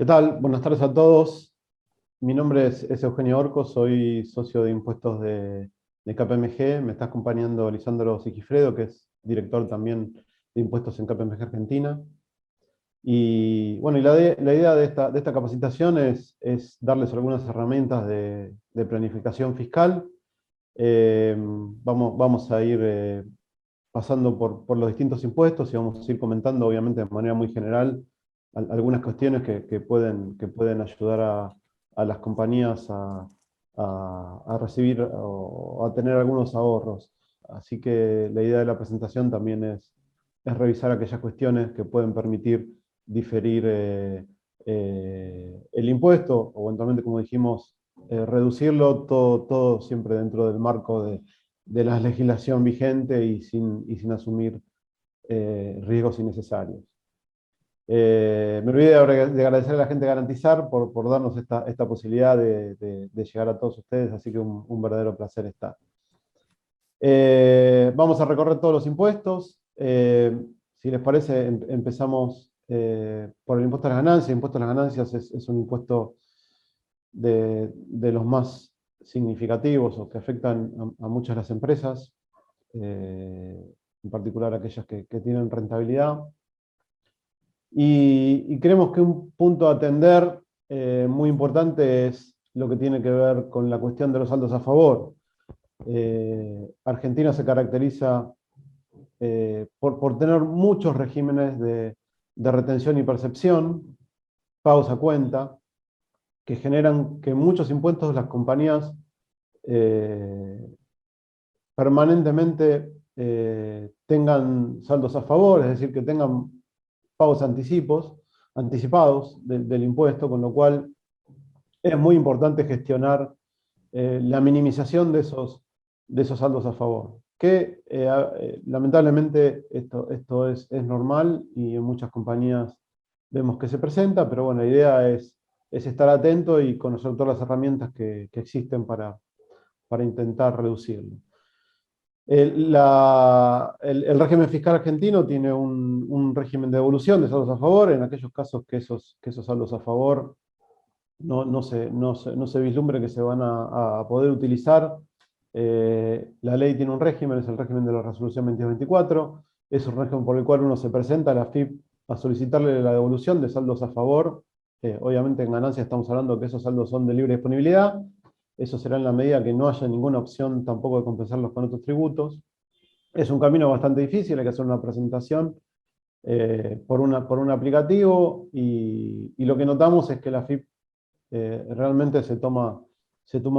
¿Qué tal? Buenas tardes a todos. Mi nombre es Eugenio Orco, soy socio de impuestos de KPMG. Me está acompañando Lisandro Sigifredo, que es director también de impuestos en KPMG Argentina. Y bueno, la idea de esta capacitación es darles algunas herramientas de planificación fiscal. Vamos a ir pasando por los distintos impuestos y vamos a ir comentando, obviamente, de manera muy general, algunas cuestiones que pueden ayudar a las compañías a recibir o a tener algunos ahorros. Así que la idea de la presentación también es revisar aquellas cuestiones que pueden permitir diferir el impuesto, o eventualmente, como dijimos, reducirlo, todo siempre dentro del marco de la legislación vigente y sin asumir riesgos innecesarios. Me olvidé de agradecer a la gente de Garantizar por darnos esta posibilidad de llegar a todos ustedes, así que un verdadero placer estar. Vamos a recorrer todos los impuestos. Si les parece, empezamos por el impuesto a las ganancias. El impuesto a las ganancias es un impuesto de los más significativos o que afectan a muchas de las empresas, en particular aquellas que tienen rentabilidad. Y creemos que un punto a atender muy importante es lo que tiene que ver con la cuestión de los saldos a favor. Argentina se caracteriza por tener muchos regímenes de retención y percepción, pagos a cuenta, que generan que muchos impuestos las compañías permanentemente tengan saldos a favor, es decir, que tengan pagos anticipados del impuesto, con lo cual es muy importante gestionar la minimización de esos saldos a favor. Que lamentablemente esto es normal y en muchas compañías vemos que se presenta, pero bueno, la idea es estar atento y conocer todas las herramientas que existen para intentar reducirlo. El régimen fiscal argentino tiene un régimen de devolución de saldos a favor, en aquellos casos que esos saldos a favor no se vislumbre que se van a poder utilizar. La ley tiene un régimen, es el régimen de la resolución 2224, es un régimen por el cual uno se presenta a la FIP a solicitarle la devolución de saldos a favor. Obviamente en ganancias estamos hablando que esos saldos son de libre disponibilidad. Eso será en la medida que no haya ninguna opción tampoco de compensarlos con otros tributos. Es un camino bastante difícil, hay que hacer una presentación por un aplicativo y lo que notamos es que la FIP realmente se toma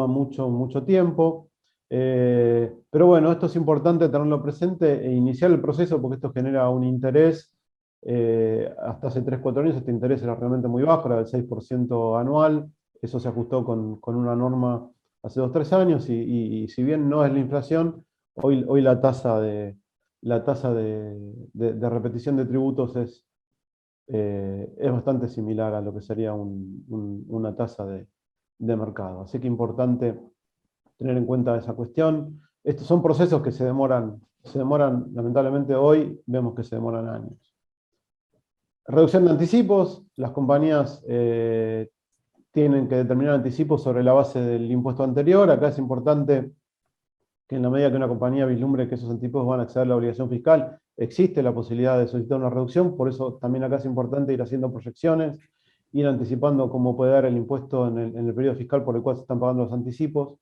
mucho tiempo. Pero bueno, esto es importante tenerlo presente e iniciar el proceso porque esto genera un interés. Hasta hace 3-4 años este interés era realmente muy bajo, era del 6% anual. Eso se ajustó con una norma hace 2-3 años y si bien no es la inflación, hoy la tasa de repetición de tributos es bastante similar a lo que sería una tasa de mercado. Así que es importante tener en cuenta esa cuestión. Estos son procesos que se demoran, lamentablemente hoy vemos que se demoran años. Reducción de anticipos, las compañías tienen que determinar anticipos sobre la base del impuesto anterior. Acá es importante que en la medida que una compañía vislumbre que esos anticipos van a exceder la obligación fiscal, existe la posibilidad de solicitar una reducción. Por eso también acá es importante ir haciendo proyecciones, ir anticipando cómo puede dar el impuesto en el periodo fiscal por el cual se están pagando los anticipos,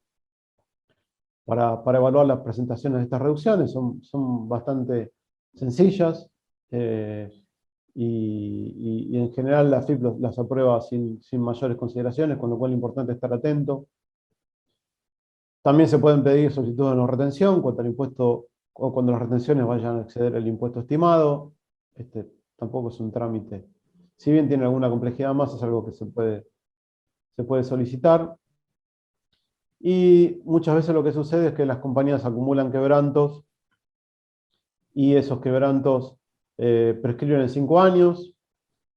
para evaluar las presentaciones de estas reducciones. Son bastante sencillas y en general la FIP las aprueba sin mayores consideraciones, con lo cual es importante estar atento. También se pueden pedir solicitudes de no retención cuando el impuesto o cuando las retenciones vayan a exceder el impuesto estimado. Este tampoco es un trámite. Si bien tiene alguna complejidad más, es algo que se puede solicitar. Y muchas veces lo que sucede es que las compañías acumulan quebrantos y esos quebrantos prescriben en 5 años.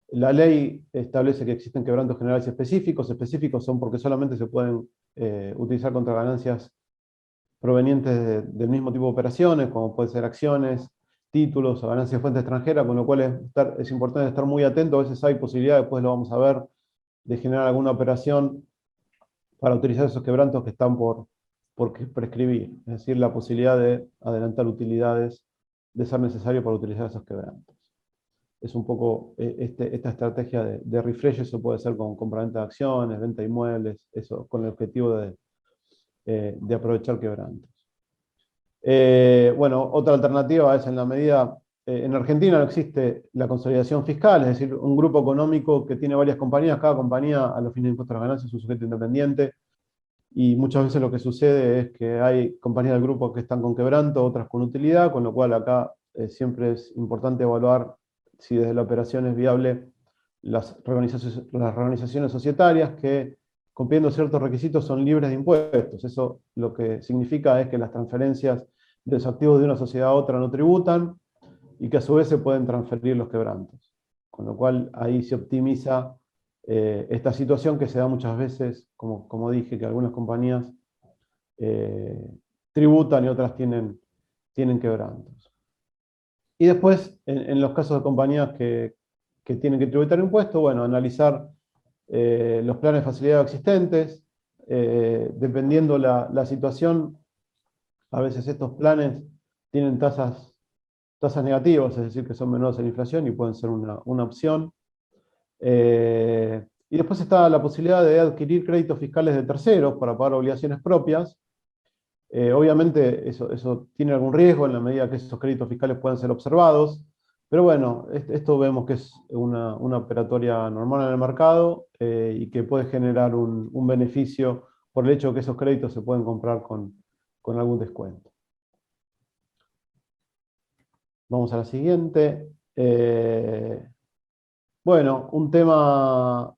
La ley establece que existen quebrantos generales y específicos. Específicos son porque solamente se pueden utilizar contra ganancias provenientes del mismo tipo de operaciones, como pueden ser acciones, títulos o ganancias de fuente extranjera, con lo cual es importante estar muy atento. A veces hay posibilidad, después lo vamos a ver, de generar alguna operación para utilizar esos quebrantos que están por prescribir, es decir, la posibilidad de adelantar utilidades de ser necesario para utilizar esos quebrantos. Es un poco esta estrategia de refresh. Eso puede ser con compraventa de acciones, venta de inmuebles, eso con el objetivo de aprovechar quebrantos. Bueno, otra alternativa es en la medida, en Argentina no existe la consolidación fiscal, es decir, un grupo económico que tiene varias compañías, cada compañía a los fines de impuestos a las ganancias es un sujeto independiente, y muchas veces lo que sucede es que hay compañías del grupo que están con quebranto, otras con utilidad, con lo cual acá siempre es importante evaluar si desde la operación es viable las reorganizaciones societarias que, cumpliendo ciertos requisitos, son libres de impuestos. Eso lo que significa es que las transferencias de los activos de una sociedad a otra no tributan y que a su vez se pueden transferir los quebrantos. Con lo cual ahí se optimiza esta situación que se da muchas veces, como dije, que algunas compañías tributan y otras tienen quebrantos. Y después, en los casos de compañías que tienen que tributar impuestos, bueno, analizar los planes de facilidad existentes. Dependiendo la situación, a veces estos planes tienen tasas negativas, es decir, que son menores a la inflación y pueden ser una opción. Y después está la posibilidad de adquirir créditos fiscales de terceros para pagar obligaciones propias. Obviamente eso tiene algún riesgo en la medida que esos créditos fiscales puedan ser observados, pero bueno, esto vemos que es una operatoria normal en el mercado y que puede generar un beneficio por el hecho de que esos créditos se pueden comprar con algún descuento. Vamos a la siguiente. Bueno, un tema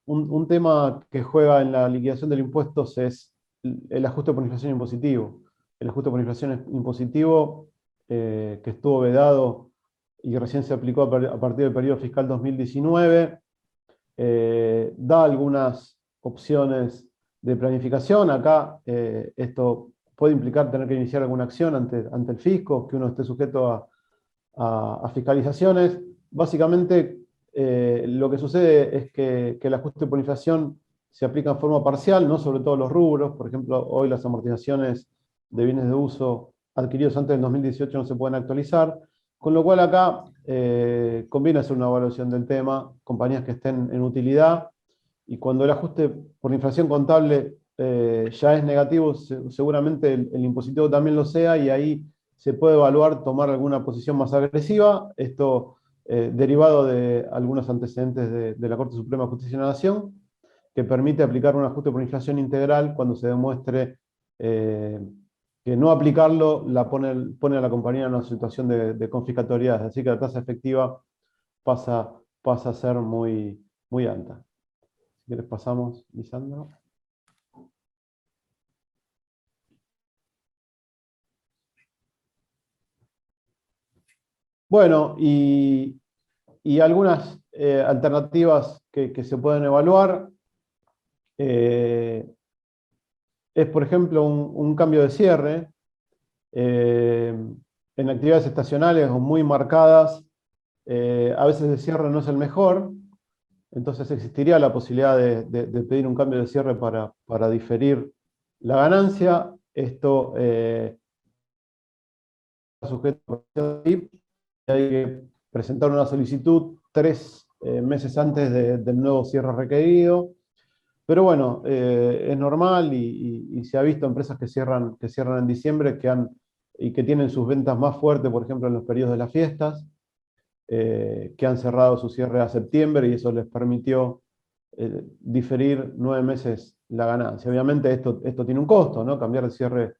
que juega en la liquidación de impuestos es el ajuste por inflación impositivo. El ajuste por inflación impositivo, que estuvo vedado y recién se aplicó a partir del periodo fiscal 2019, da algunas opciones de planificación. Acá esto puede implicar tener que iniciar alguna acción ante el fisco, que uno esté sujeto a fiscalizaciones. Básicamente, lo que sucede es que el ajuste por inflación se aplica en forma parcial, no sobre todos los rubros. Por ejemplo, hoy las amortizaciones de bienes de uso adquiridos antes del 2018 no se pueden actualizar, con lo cual acá conviene hacer una evaluación del tema, compañías que estén en utilidad, y cuando el ajuste por inflación contable ya es negativo, seguramente el impositivo también lo sea, y ahí se puede evaluar tomar alguna posición más agresiva. Esto derivado de algunos antecedentes de la Corte Suprema de Justicia de la Nación, que permite aplicar un ajuste por inflación integral cuando se demuestre que no aplicarlo pone a la compañía en una situación de confiscatoriedad, así que la tasa efectiva pasa a ser muy, muy alta. Si quieres pasamos, Lisandro. Bueno, y algunas alternativas que se pueden evaluar es, por ejemplo, un cambio de cierre. En actividades estacionales o muy marcadas, a veces el cierre no es el mejor, entonces existiría la posibilidad de pedir un cambio de cierre para diferir la ganancia. Esto sujeto a PIB, hay que presentar una solicitud 3 meses antes del nuevo cierre requerido. Pero bueno, es normal y se ha visto empresas que cierran en diciembre y que tienen sus ventas más fuertes, por ejemplo, en los periodos de las fiestas, que han cerrado su cierre a septiembre y eso les permitió diferir 9 meses la ganancia. Obviamente esto tiene un costo, ¿no? Cambiar de cierre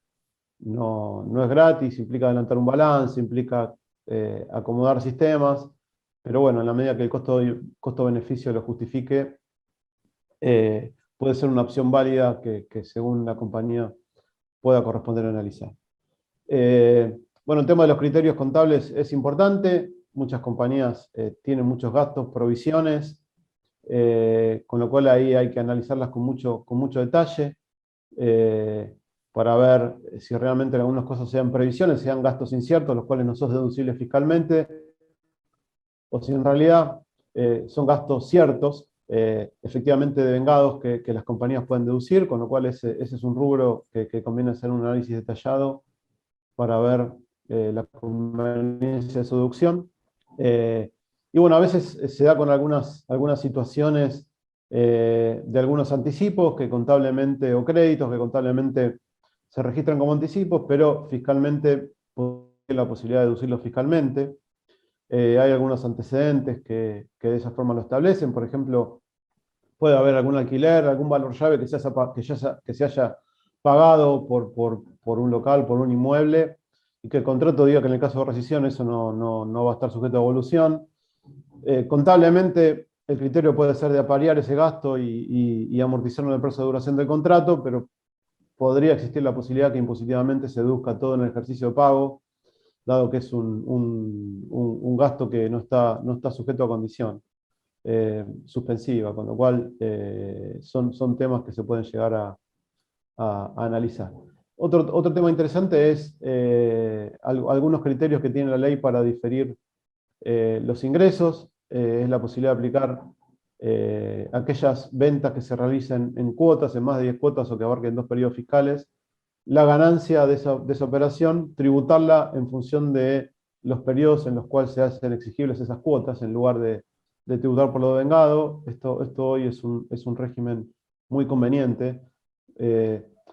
no es gratis, implica adelantar un balance, implica acomodar sistemas, pero bueno, en la medida que el costo-beneficio lo justifique, puede ser una opción válida que según la compañía pueda corresponder a analizar. Bueno, el tema de los criterios contables es importante. Muchas compañías tienen muchos gastos, provisiones, con lo cual ahí hay que analizarlas con mucho detalle para ver si realmente en algunas cosas sean previsiones, sean gastos inciertos, los cuales no son deducibles fiscalmente, o si en realidad son gastos ciertos, efectivamente devengados que las compañías pueden deducir, con lo cual ese es un rubro que conviene hacer un análisis detallado para ver la conveniencia de su deducción. Y bueno, a veces se da con algunas situaciones de algunos anticipos que contablemente, o créditos que contablemente se registran como anticipos, pero fiscalmente la posibilidad de deducirlos fiscalmente. Hay algunos antecedentes que de esa forma lo establecen. Por ejemplo, puede haber algún alquiler, algún valor llave que se haya pagado por un local, por un inmueble, y que el contrato diga que en el caso de rescisión eso no va a estar sujeto a evolución. Contablemente, el criterio puede ser de aparear ese gasto y amortizarlo en el plazo de duración del contrato, pero podría existir la posibilidad que impositivamente se deduzca todo en el ejercicio de pago, dado que es un gasto que no está sujeto a condición suspensiva, con lo cual son temas que se pueden llegar a analizar. Otro tema interesante es algunos criterios que tiene la ley para diferir los ingresos. Es la posibilidad de aplicar aquellas ventas que se realicen en cuotas, en más de 10 cuotas o que abarquen 2 periodos fiscales. La ganancia de esa operación, tributarla en función de los periodos en los cuales se hacen exigibles esas cuotas, en lugar de tributar por lo devengado. Esto hoy es un régimen muy conveniente,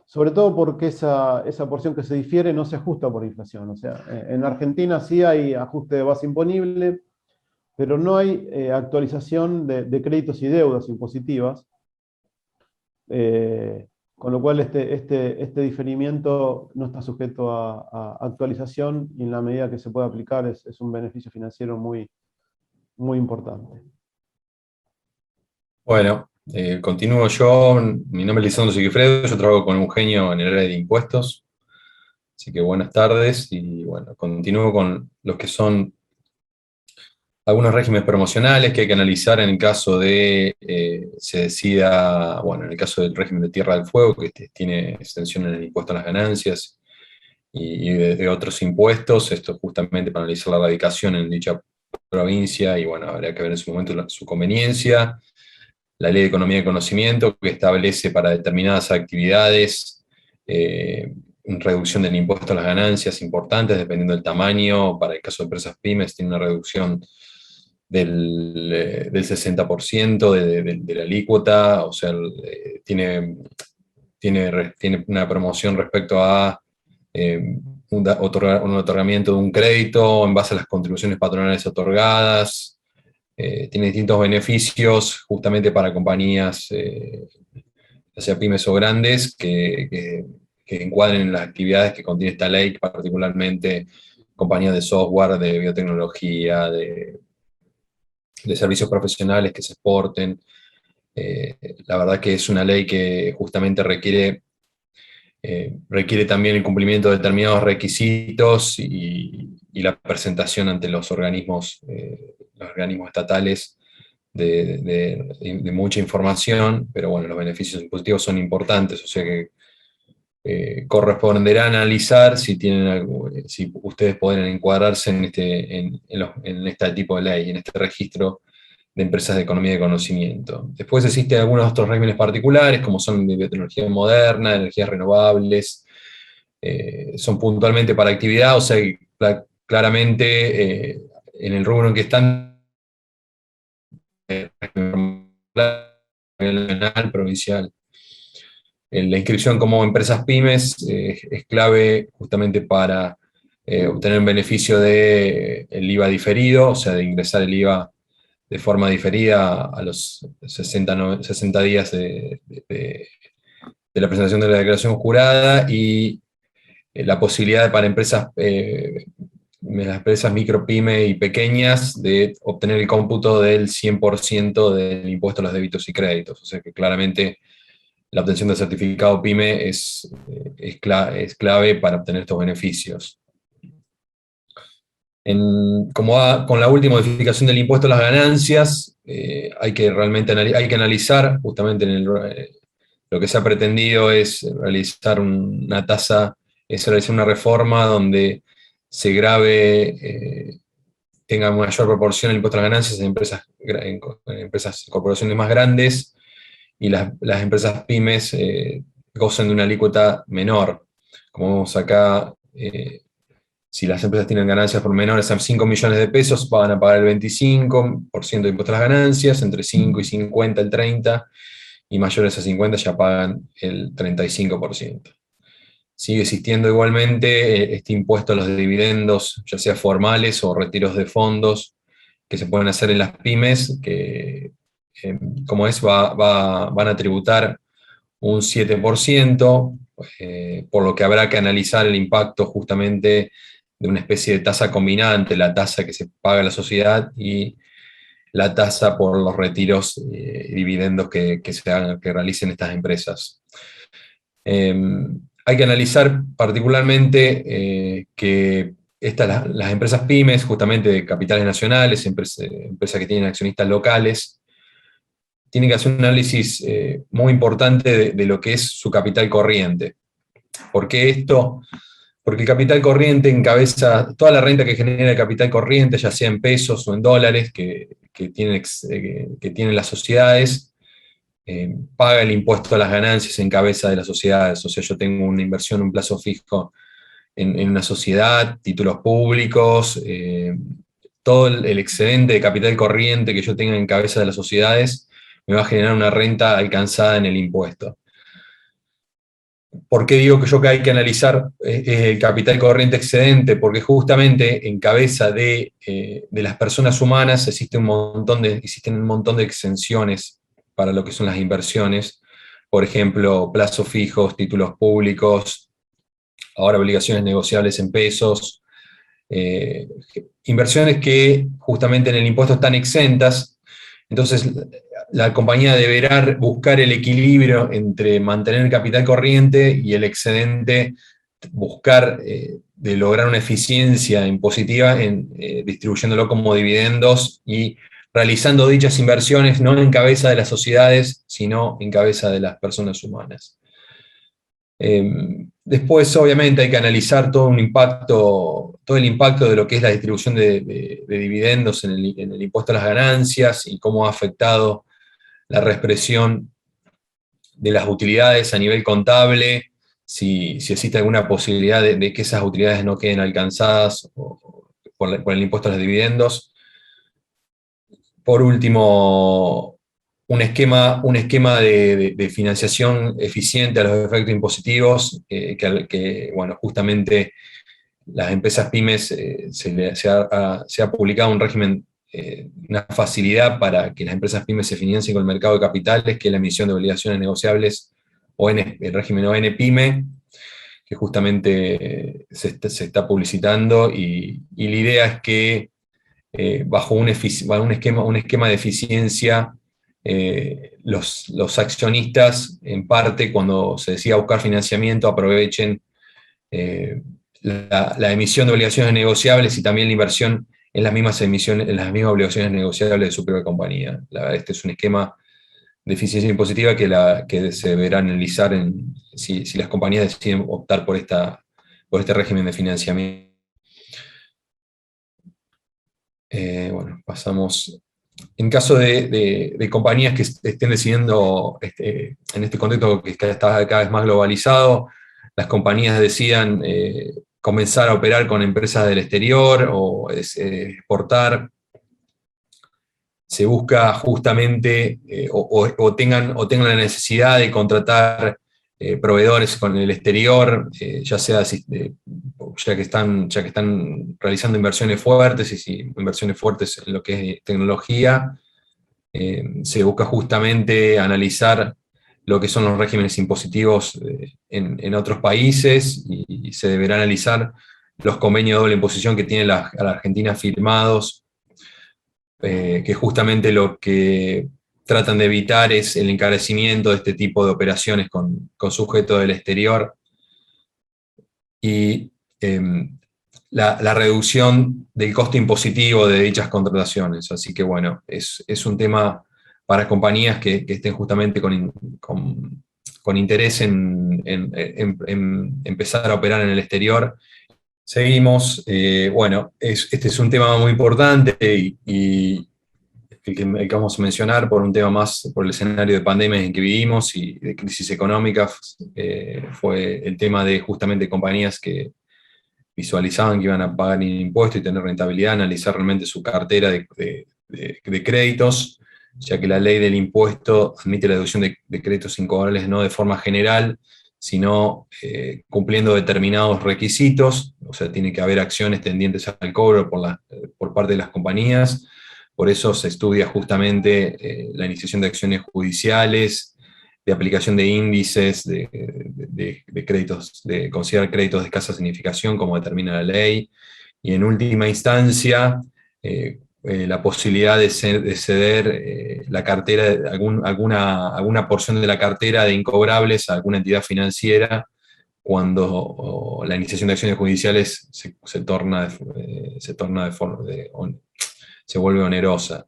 sobre todo porque esa porción que se difiere no se ajusta por inflación. O sea, en Argentina sí hay ajuste de base imponible, pero no hay actualización de créditos y deudas impositivas, con lo cual este diferimiento no está sujeto a actualización, y en la medida que se puede aplicar es un beneficio financiero muy importante. Bueno, continúo yo. Mi nombre es Lisandro Sigifredo, yo trabajo con Eugenio en el área de impuestos. Así que buenas tardes y bueno, continúo con los que son algunos regímenes promocionales que hay que analizar en el caso de se decida, bueno, en el caso del régimen de Tierra del Fuego, que tiene extensión en el impuesto a las ganancias y de otros impuestos, esto justamente para analizar la radicación en dicha provincia, y bueno, habría que ver en su momento su conveniencia. La Ley de Economía y Conocimiento, que establece para determinadas actividades reducción del impuesto a las ganancias importantes, dependiendo del tamaño. Para el caso de empresas pymes, tiene una reducción del 60% de la alícuota, o sea, tiene una promoción respecto a un otorgamiento de un crédito en base a las contribuciones patronales otorgadas. Tiene distintos beneficios justamente para compañías, ya sea pymes o grandes, que encuadren en las actividades que contiene esta ley, particularmente compañías de software, de biotecnología, de servicios profesionales que se exporten. La verdad que es una ley que justamente requiere también el cumplimiento de determinados requisitos y la presentación ante los organismos estatales de mucha información, pero bueno, los beneficios impositivos son importantes, o sea que corresponderá analizar si ustedes pueden encuadrarse en este tipo de ley, en este registro de empresas de economía de conocimiento. Después existen algunos otros regímenes particulares, como son de biotecnología moderna, energías renovables, son puntualmente para actividad, o sea, claramente en el rubro en que están, nacional, provincial. La inscripción como empresas pymes es clave justamente para obtener un beneficio del IVA diferido, o sea, de ingresar el IVA de forma diferida a los 60 días de la presentación de la declaración jurada, y la posibilidad para las empresas micro, pyme y pequeñas de obtener el cómputo del 100% del impuesto a los débitos y créditos. O sea que claramente la obtención del certificado PYME es clave para obtener estos beneficios. Con la última modificación del impuesto a las ganancias, hay que analizar justamente lo que se ha pretendido es realizar realizar una reforma donde se grave tenga mayor proporción el impuesto a las ganancias en empresas, corporaciones más grandes, y las empresas pymes gozan de una alícuota menor. Como vemos acá, si las empresas tienen ganancias por menores a 5 millones de pesos, van a pagar el 25% de impuesto a las ganancias, entre 5 y 50 el 30%, y mayores a 50 ya pagan el 35%. Sigue existiendo igualmente este impuesto a los dividendos, ya sea formales o retiros de fondos, que se pueden hacer en las pymes, que como es, van a tributar un 7%, por lo que habrá que analizar el impacto justamente de una especie de tasa combinada entre la tasa que se paga a la sociedad y la tasa por los retiros y dividendos que realicen estas empresas. Hay que analizar particularmente que las empresas pymes, justamente de capitales nacionales, empresas que tienen accionistas locales, tienen que hacer un análisis muy importante de lo que es su capital corriente. ¿Por qué esto? Porque el capital corriente encabeza toda la renta que genera el capital corriente, ya sea en pesos o en dólares, que tienen las sociedades, paga el impuesto a las ganancias en cabeza de las sociedades. O sea, yo tengo una inversión, un plazo fijo en una sociedad, títulos públicos, todo el excedente de capital corriente que yo tenga en cabeza de las sociedades me va a generar una renta alcanzada en el impuesto. ¿Por qué digo que hay que analizar el capital corriente excedente? Porque justamente en cabeza de las personas humanas existen un montón de exenciones para lo que son las inversiones. Por ejemplo, plazos fijos, títulos públicos, ahora obligaciones negociables en pesos, inversiones que justamente en el impuesto están exentas. Entonces, la compañía deberá buscar el equilibrio entre mantener el capital corriente y el excedente, buscar de lograr una eficiencia impositiva distribuyéndolo como dividendos y realizando dichas inversiones no en cabeza de las sociedades, sino en cabeza de las personas humanas. Después, obviamente, hay que analizar todo el impacto de lo que es la distribución de dividendos en el impuesto a las ganancias y cómo ha afectado la reexpresión de las utilidades a nivel contable, si existe alguna posibilidad de que esas utilidades no queden alcanzadas por el impuesto a los dividendos. Por último, un esquema de financiación eficiente a los efectos impositivos, que bueno, justamente las empresas pymes se ha publicado un régimen, una facilidad para que las empresas pymes se financien con el mercado de capitales, que es la emisión de obligaciones negociables, el régimen ON-PYME, que justamente se está publicitando, y la idea es que bajo un esquema de eficiencia, los accionistas, en parte, cuando se decida buscar financiamiento, aprovechen la emisión de obligaciones negociables y también la inversión en las mismas obligaciones negociables de su propia compañía. Este es un esquema de eficiencia impositiva que se deberá analizar si las compañías deciden optar por este régimen de financiamiento. Bueno, pasamos. En caso de compañías que estén decidiendo, en este contexto que está cada vez más globalizado, las compañías decidan comenzar a operar con empresas del exterior o exportar, se busca justamente, o tengan la necesidad de contratar proveedores con el exterior, ya que están realizando inversiones fuertes, inversiones fuertes en lo que es tecnología, se busca justamente analizar lo que son los regímenes impositivos en otros países, y se deberá analizar los convenios de doble imposición que tiene a la Argentina firmados, que justamente lo que tratan de evitar es el encarecimiento de este tipo de operaciones con sujetos del exterior, y la reducción del costo impositivo de dichas contrataciones. Así que bueno, es un tema para compañías que estén justamente con interés en empezar a operar en el exterior, Seguimos. Bueno, este es un tema muy importante y el que vamos a mencionar por un tema más, por el escenario de pandemia en que vivimos y de crisis económica, fue el tema de justamente compañías que visualizaban que iban a pagar impuestos y tener rentabilidad, analizar realmente su cartera de créditos, ya que la ley del impuesto admite la deducción de créditos incobrables no de forma general, sino cumpliendo determinados requisitos, o sea, tiene que haber acciones tendientes al cobro por parte de las compañías. Por eso se estudia justamente la iniciación de acciones judiciales, de aplicación de índices, de créditos, de considerar créditos de escasa significación, como determina la ley, y en última instancia, la posibilidad de ceder la cartera, alguna porción de la cartera de incobrables a alguna entidad financiera cuando la iniciación de acciones judiciales se vuelve onerosa.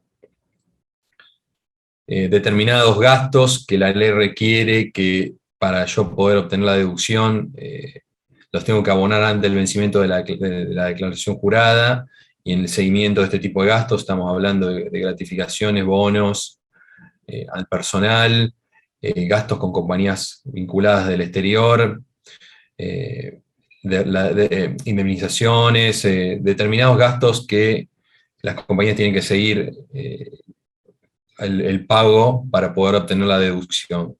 Determinados gastos que la ley requiere que para yo poder obtener la deducción los tengo que abonar antes del vencimiento de la declaración jurada, y en el seguimiento de este tipo de gastos estamos hablando de gratificaciones, bonos al personal, gastos con compañías vinculadas del exterior, indemnizaciones, determinados gastos que las compañías tienen que seguir el pago para poder obtener la deducción.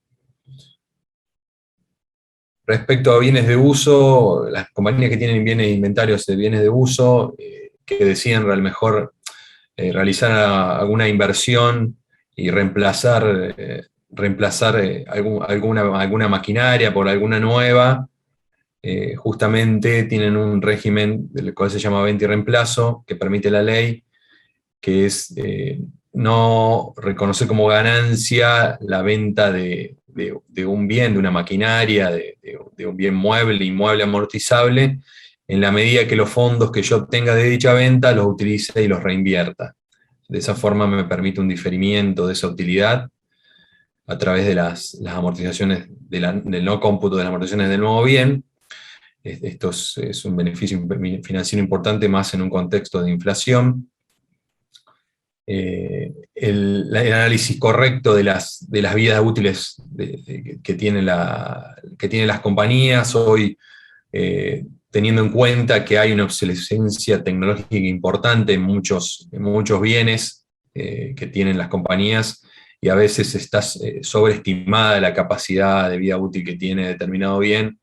Respecto a bienes de uso, las compañías que tienen bienes inventarios de bienes de uso, que deciden a lo mejor realizar alguna inversión y reemplazar alguna maquinaria por alguna nueva, justamente tienen un régimen del cual se llama venta y reemplazo, que permite la ley, que es no reconocer como ganancia la venta de un bien, de una maquinaria, de un bien mueble, inmueble, amortizable, en la medida que los fondos que yo obtenga de dicha venta los utilice y los reinvierta. De esa forma me permite un diferimiento de esa utilidad a través de las amortizaciones, del no cómputo de las amortizaciones del nuevo bien. Esto es un beneficio financiero importante, más en un contexto de inflación. El análisis correcto de las vidas útiles que tienen las compañías hoy, teniendo en cuenta que hay una obsolescencia tecnológica importante en muchos bienes que tienen las compañías, y a veces está sobreestimada la capacidad de vida útil que tiene determinado bien.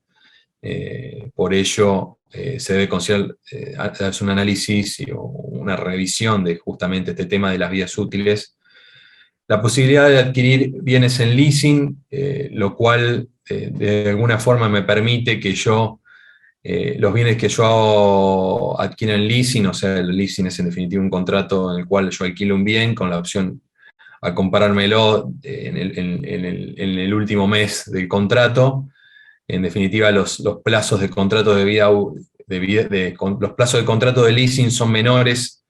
Por ello, se debe considerar hacer un análisis o una revisión de justamente este tema de las vidas útiles. La posibilidad de adquirir bienes en leasing, lo cual de alguna forma me permite que los bienes que yo adquiera en leasing, o sea, el leasing es en definitiva un contrato en el cual yo alquilo un bien con la opción a comprármelo en el último mes del contrato. En definitiva, los plazos de contrato los plazos de contrato de leasing son menores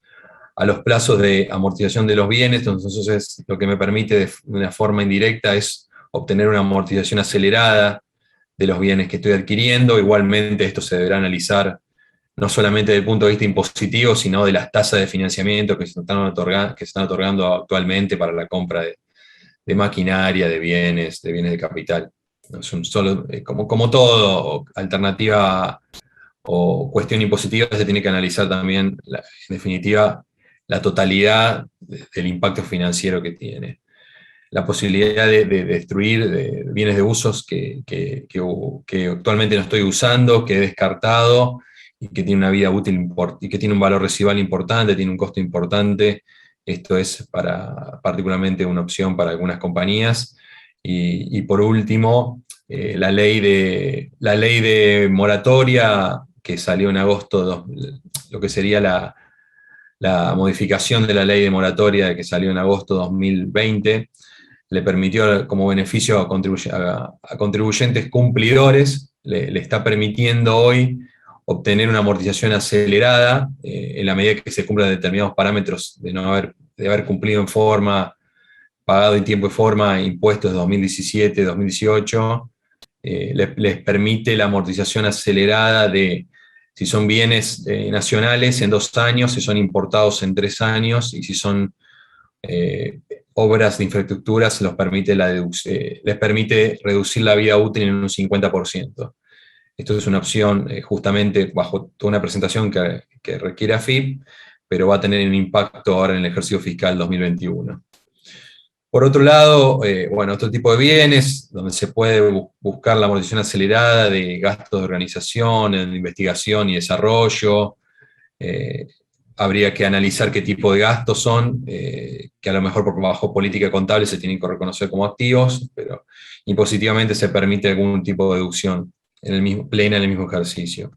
a los plazos de amortización de los bienes, entonces lo que me permite de una forma indirecta es obtener una amortización acelerada de los bienes que estoy adquiriendo. Igualmente esto se deberá analizar no solamente desde el punto de vista impositivo, sino de las tasas de financiamiento que se están otorgando actualmente para la compra de maquinaria, de bienes de capital. Es como todo, alternativa o cuestión impositiva, se tiene que analizar también, en definitiva, la totalidad del impacto financiero que tiene. La posibilidad de destruir bienes de usos que actualmente no estoy usando, que he descartado, y que tiene una vida útil y que tiene un valor residual importante, tiene un costo importante. Esto es particularmente una opción para algunas compañías. Y por último, la ley de moratoria que salió en agosto, lo que sería la modificación de la ley de moratoria que salió en agosto de 2020, le permitió como beneficio a contribuyentes cumplidores, le está permitiendo hoy obtener una amortización acelerada en la medida que se cumplan determinados parámetros de haber cumplido en forma, pagado en tiempo y forma impuestos de 2017, 2018, les permite la amortización acelerada de Si son bienes nacionales, en 2 años, si son importados en 3 años, y si son obras de infraestructura, les permite reducir la vida útil en un 50%. Esto es una opción justamente bajo toda una presentación que requiere AFIP, pero va a tener un impacto ahora en el ejercicio fiscal 2021. Por otro lado, bueno, otro tipo de bienes, donde se puede buscar la amortización acelerada de gastos de organización, de investigación y desarrollo. Habría que analizar qué tipo de gastos son, que a lo mejor por bajo política contable se tienen que reconocer como activos, pero impositivamente se permite algún tipo de deducción plena en el mismo ejercicio.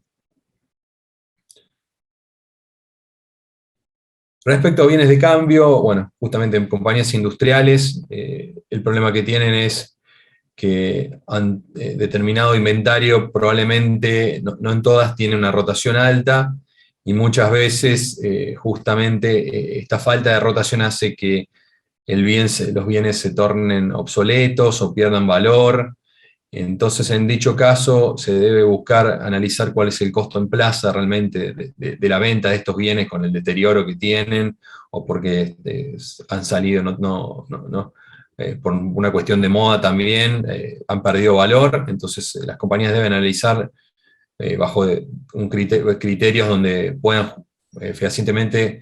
Respecto a bienes de cambio, bueno, justamente en compañías industriales, el problema que tienen es que determinado inventario probablemente, no en todas, tiene una rotación alta, y muchas veces justamente esta falta de rotación hace que los bienes se tornen obsoletos o pierdan valor. Entonces, en dicho caso, se debe buscar analizar cuál es el costo en plaza realmente de la venta de estos bienes con el deterioro que tienen, o porque han salido, por una cuestión de moda también, han perdido valor. Entonces, las compañías deben analizar bajo criterios donde puedan fehacientemente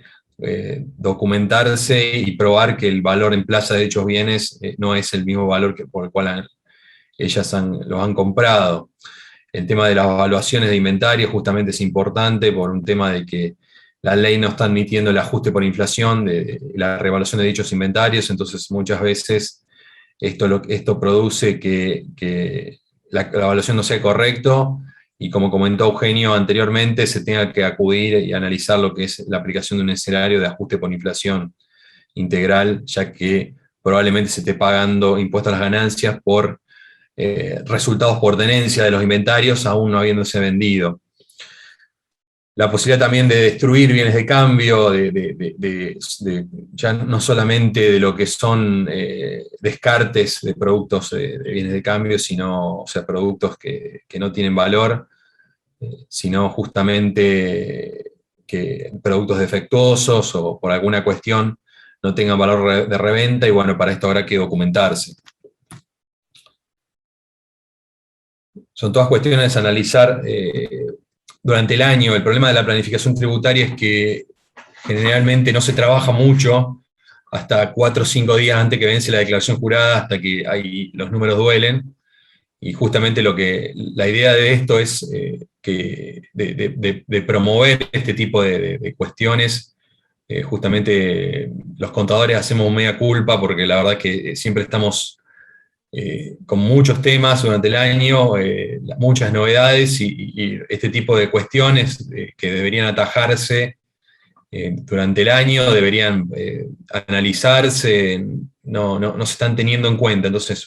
documentarse y probar que el valor en plaza de dichos bienes no es el mismo valor por el cual ellas los han comprado. El tema de las evaluaciones de inventario justamente es importante por un tema de que la ley no está admitiendo el ajuste por inflación de la revaluación de dichos inventarios. Entonces muchas veces esto produce que la evaluación no sea correcta, y como comentó Eugenio anteriormente, se tenga que acudir y analizar lo que es la aplicación de un escenario de ajuste por inflación integral, ya que probablemente se esté pagando impuestos a las ganancias por resultados por tenencia de los inventarios aún no habiéndose vendido. La posibilidad también de destruir bienes de cambio, ya no solamente de lo que son descartes de productos de bienes de cambio, sino, o sea, productos que no tienen valor, sino justamente que productos defectuosos o por alguna cuestión no tengan valor de reventa, y bueno, para esto habrá que documentarse. Son todas cuestiones a analizar durante el año. El problema de la planificación tributaria es que generalmente no se trabaja mucho hasta 4 o 5 días antes que vence la declaración jurada, hasta que los números duelen. Y justamente la idea de esto es de promover este tipo de cuestiones. Justamente los contadores hacemos mea culpa, porque la verdad que siempre estamos con muchos temas durante el año, muchas novedades, y este tipo de cuestiones que deberían atajarse durante el año, deberían analizarse, no se están teniendo en cuenta. Entonces,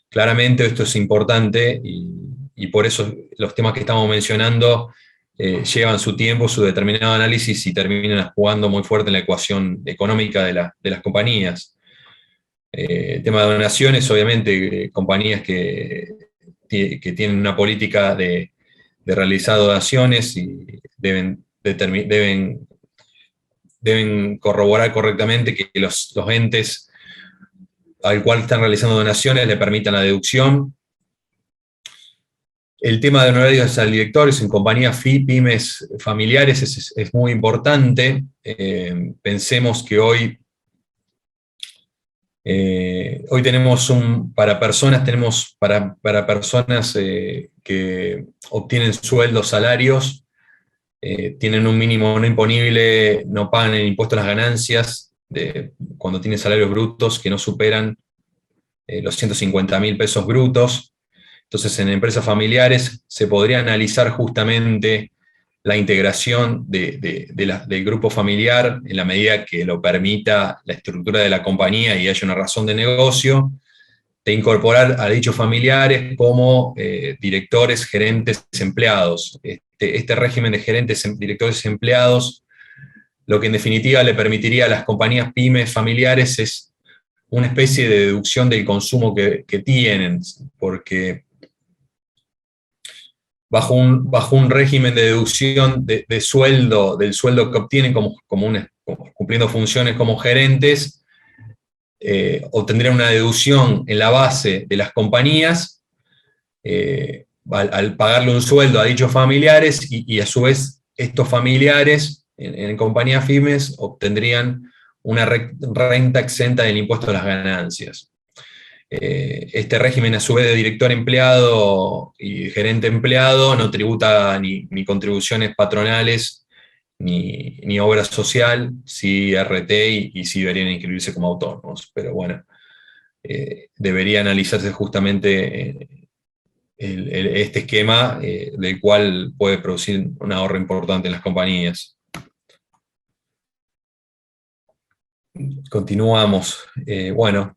claramente esto es importante, y por eso los temas que estamos mencionando llevan su tiempo, su determinado análisis, y terminan jugando muy fuerte en la ecuación económica de las compañías. El tema de donaciones, obviamente, compañías que tienen una política de realizar donaciones y deben corroborar correctamente que los entes al cual están realizando donaciones le permitan la deducción. El tema de honorarios al directores en compañías pymes familiares es muy importante. Pensemos que hoy tenemos para personas que obtienen sueldos, salarios, tienen un mínimo no imponible, no pagan el impuesto a las ganancias cuando tienen salarios brutos que no superan los 150.000 pesos brutos. Entonces, en empresas familiares se podría analizar justamente la integración del grupo familiar en la medida que lo permita la estructura de la compañía y haya una razón de negocio, de incorporar a dichos familiares como directores, gerentes, empleados. Este régimen de gerentes, directores y empleados, lo que en definitiva le permitiría a las compañías pymes familiares es una especie de deducción del consumo que tienen, porque bajo un régimen de deducción de sueldo, del sueldo que obtienen como cumpliendo funciones como gerentes, obtendrían una deducción en la base de las compañías, al pagarle un sueldo a dichos familiares, y a su vez estos familiares en compañías firmes obtendrían una renta exenta del impuesto a las ganancias. Este régimen, a su vez, de director empleado y gerente empleado, no tributa ni contribuciones patronales ni obra social, sí RT, y sí deberían inscribirse como autónomos. Pero bueno, debería analizarse justamente este esquema, del cual puede producir un ahorro importante en las compañías. Continuamos. Bueno,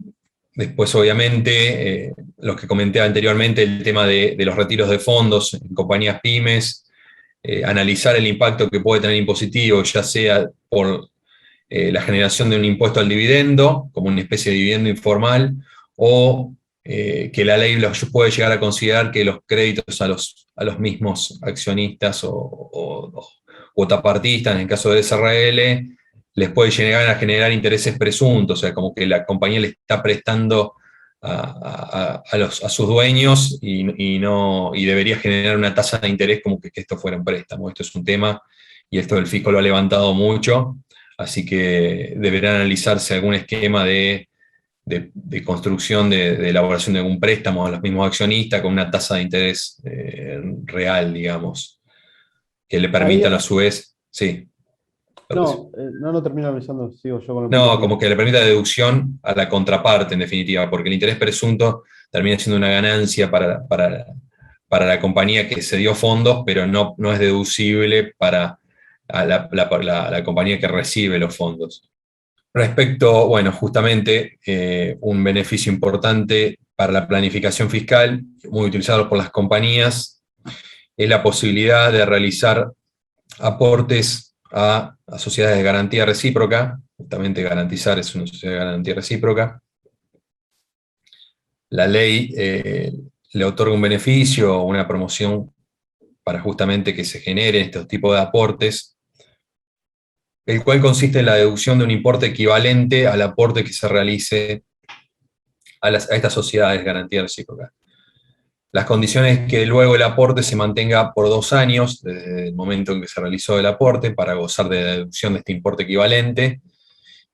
después, obviamente, lo que comenté anteriormente, el tema de los retiros de fondos en compañías pymes, analizar el impacto que puede tener impositivo, ya sea por la generación de un impuesto al dividendo, como una especie de dividendo informal, o que la ley puede llegar a considerar que los créditos a los mismos accionistas o cuotapartistas, en el caso de SRL, les puede llegar a generar intereses presuntos, o sea, como que la compañía le está prestando a sus dueños, y debería generar una tasa de interés como que esto fuera un préstamo. Esto es un tema, y esto el fisco lo ha levantado mucho, así que deberá analizarse algún esquema de construcción, de elaboración de algún préstamo a los mismos accionistas con una tasa de interés real, digamos, que le Ahí, permitan a su vez, sí. no termino avisando, sigo yo con el punto No, final. como que le permita deducción a la contraparte, en definitiva, porque el interés presunto termina siendo una ganancia para la compañía que se dio fondos, pero no es deducible para la compañía que recibe los fondos. Respecto, bueno, justamente, un beneficio importante para la planificación fiscal, muy utilizado por las compañías, es la posibilidad de realizar aportes a sociedades de garantía recíproca. Justamente garantizar es una sociedad de garantía recíproca. La ley le otorga un beneficio o una promoción para justamente que se generen estos tipos de aportes, el cual consiste en la deducción de un importe equivalente al aporte que se realice a estas sociedades de garantía recíproca. Las condiciones es que luego el aporte se mantenga por 2 años, desde el momento en que se realizó el aporte, para gozar de la deducción de este importe equivalente.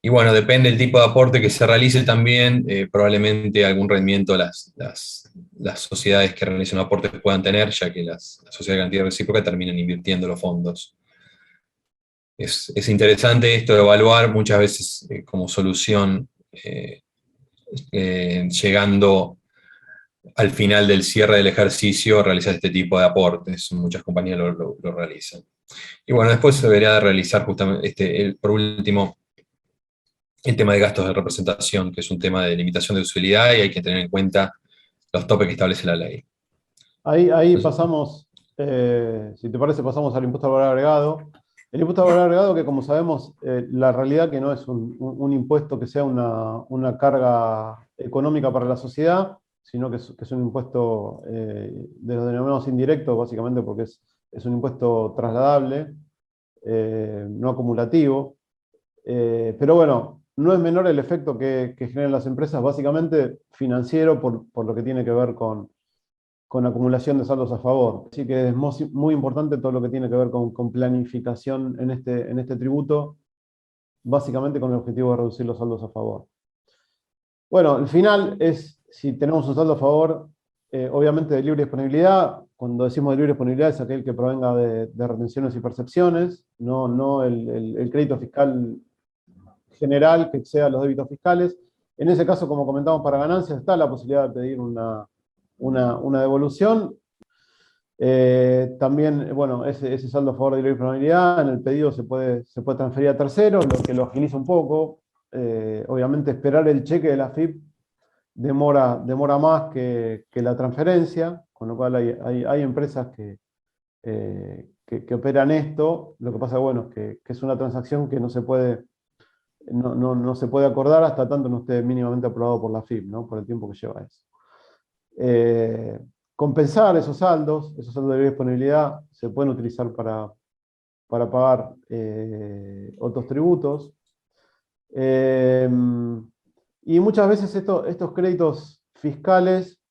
Y bueno, depende del tipo de aporte que se realice también, probablemente algún rendimiento las sociedades que realicen aportes puedan tener, ya que las sociedades de garantía recíproca terminan invirtiendo los fondos. Es interesante esto de evaluar muchas veces, como solución, llegando al final del cierre del ejercicio, realizar este tipo de aportes. Muchas compañías lo realizan. Y bueno, después se debería realizar justamente, por último, el tema de gastos de representación, que es un tema de limitación de utilidad, y hay que tener en cuenta los topes que establece la ley. Ahí Entonces, pasamos, si te parece, pasamos al impuesto al valor agregado. El impuesto al valor agregado, que como sabemos, la realidad que no es un impuesto que sea una carga económica para la sociedad, sino que es un impuesto de los denominados indirectos, básicamente porque es un impuesto trasladable, no acumulativo. Pero bueno, no es menor el efecto que generan las empresas, básicamente financiero, por lo que tiene que ver con acumulación de saldos a favor. Así que es muy importante todo lo que tiene que ver con planificación en este tributo, básicamente con el objetivo de reducir los saldos a favor. Bueno, el final es, si tenemos un saldo a favor, obviamente de libre disponibilidad. Cuando decimos de libre disponibilidad es aquel que provenga de retenciones y percepciones, no el crédito fiscal general que exceda los débitos fiscales. En ese caso, como comentamos, para ganancias está la posibilidad de pedir una devolución. También, bueno, ese saldo a favor de libre disponibilidad, en el pedido se puede transferir a terceros, lo que lo agiliza un poco. Obviamente, esperar el cheque de la FIP demora más que la transferencia, con lo cual hay empresas que operan esto. Lo que pasa, bueno, que es una transacción que no se puede acordar hasta tanto no esté mínimamente aprobado por la FIP, ¿no? Por el tiempo que lleva eso. compensar esos saldos de disponibilidad se pueden utilizar para pagar otros tributos. Y muchas veces estos créditos fiscales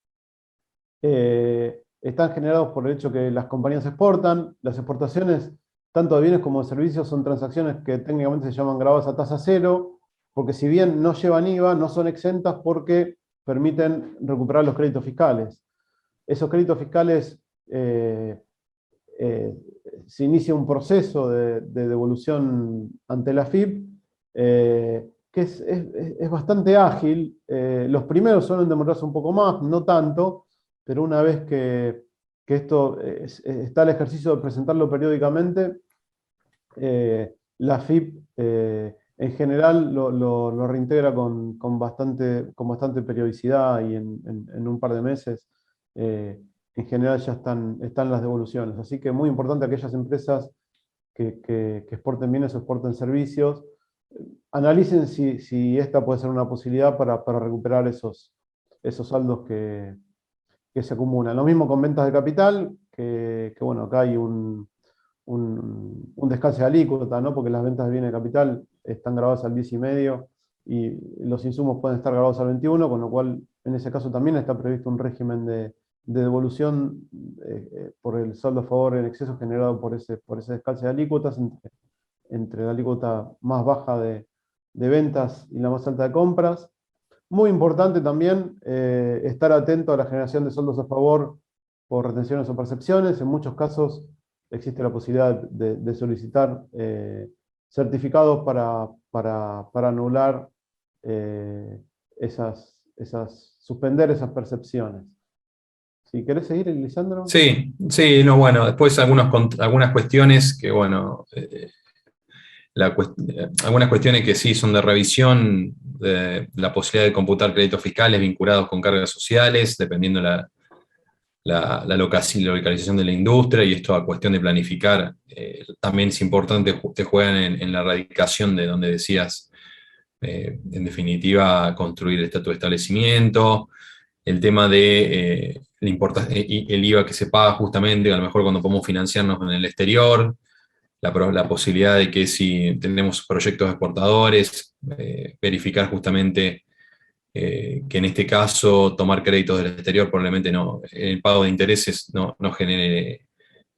están generados por el hecho que las compañías exportan. Las exportaciones, tanto de bienes como de servicios, son transacciones que técnicamente se llaman grabadas a tasa cero, porque si bien no llevan IVA, no son exentas porque permiten recuperar los créditos fiscales. Esos créditos fiscales se inicia un proceso de devolución ante la FIP, que es bastante ágil. Los primeros suelen demorarse un poco más, no tanto, pero una vez que esto está el ejercicio de presentarlo periódicamente, la FIP en general lo reintegra con bastante periodicidad y en un par de meses. En general ya están las devoluciones. Así que es muy importante aquellas empresas que exporten bienes o exporten servicios, analicen si esta puede ser una posibilidad para recuperar esos saldos que se acumulan. Lo mismo con ventas de capital, bueno, acá hay un descalce de alícuota, ¿no? Porque las ventas de bienes de capital están grabadas al 10,5 y los insumos pueden estar grabados al 21, con lo cual en ese caso también está previsto un régimen de devolución por el saldo a favor en exceso generado por ese descalce de alícuotas entre la alícuota más baja de ventas y la más alta de compras. Muy importante también estar atento a la generación de saldos a favor por retenciones o percepciones. En muchos casos existe la posibilidad de solicitar certificados para anular suspender esas percepciones. Si querés seguir, Lisandro. Sí, sí, no, bueno, después algunas cuestiones que, bueno, algunas cuestiones que sí son de revisión, de la posibilidad de computar créditos fiscales vinculados con cargas sociales, dependiendo la localización de la industria, y esto a cuestión de planificar, también es importante, te juegan en la radicación de donde decías, en definitiva, construir el estatus de establecimiento, el tema de el IVA que se paga justamente, a lo mejor cuando podemos financiarnos en el exterior, la posibilidad de que si tenemos proyectos exportadores, verificar justamente que en este caso tomar créditos del exterior probablemente no, el pago de intereses no genere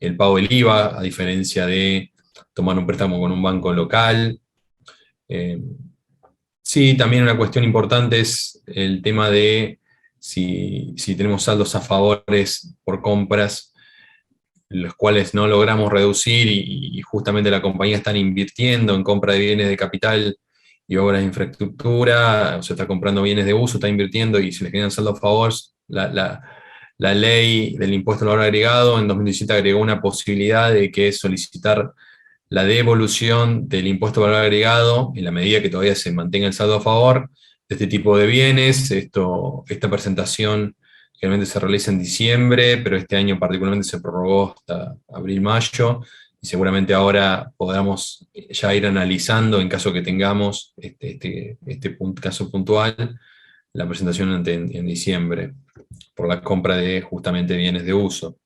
el pago del IVA, a diferencia de tomar un préstamo con un banco local. Sí, también una cuestión importante es el tema de si tenemos saldos a favores por compras, los cuales no logramos reducir y justamente la compañía está invirtiendo en compra de bienes de capital y obras de infraestructura, o sea, está comprando bienes de uso, está invirtiendo y se le generan saldos a favor. La ley del impuesto al valor agregado en 2017 agregó una posibilidad de que es solicitar la devolución del impuesto al valor agregado en la medida que todavía se mantenga el saldo a favor de este tipo de bienes. Esta presentación generalmente se realiza en diciembre, pero este año particularmente se prorrogó hasta abril-mayo, y seguramente ahora podamos ya ir analizando, en caso que tengamos este caso puntual, la presentación en diciembre, por la compra de justamente bienes de uso.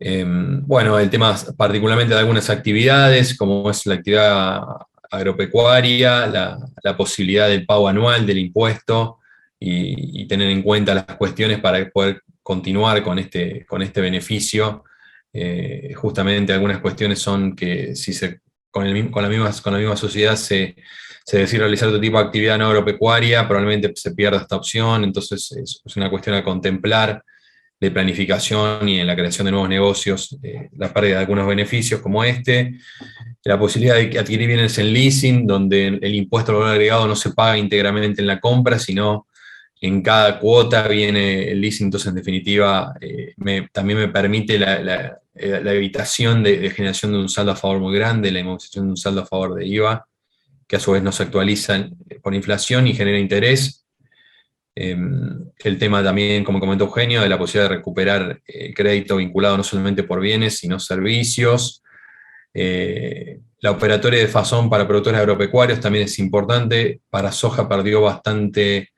Bueno, el tema particularmente de algunas actividades, como es la actividad agropecuaria, la posibilidad del pago anual del impuesto y tener en cuenta las cuestiones para poder continuar con este beneficio. Justamente algunas cuestiones son que si con la misma sociedad se decide realizar otro tipo de actividad no agropecuaria, probablemente se pierda esta opción, entonces es una cuestión a contemplar de planificación y en la creación de nuevos negocios, la pérdida de algunos beneficios como la posibilidad de adquirir bienes en leasing, donde el impuesto al valor agregado no se paga íntegramente en la compra, sino en cada cuota viene el leasing. Entonces, en definitiva, también me permite la evitación de generación de un saldo a favor muy grande, la inmovilización de un saldo a favor de IVA, que a su vez no se actualizan por inflación y genera interés. El tema también, como comentó Eugenio, de la posibilidad de recuperar crédito vinculado no solamente por bienes, sino servicios. La operatoria de FASON para productores agropecuarios también es importante. Para soja perdió bastante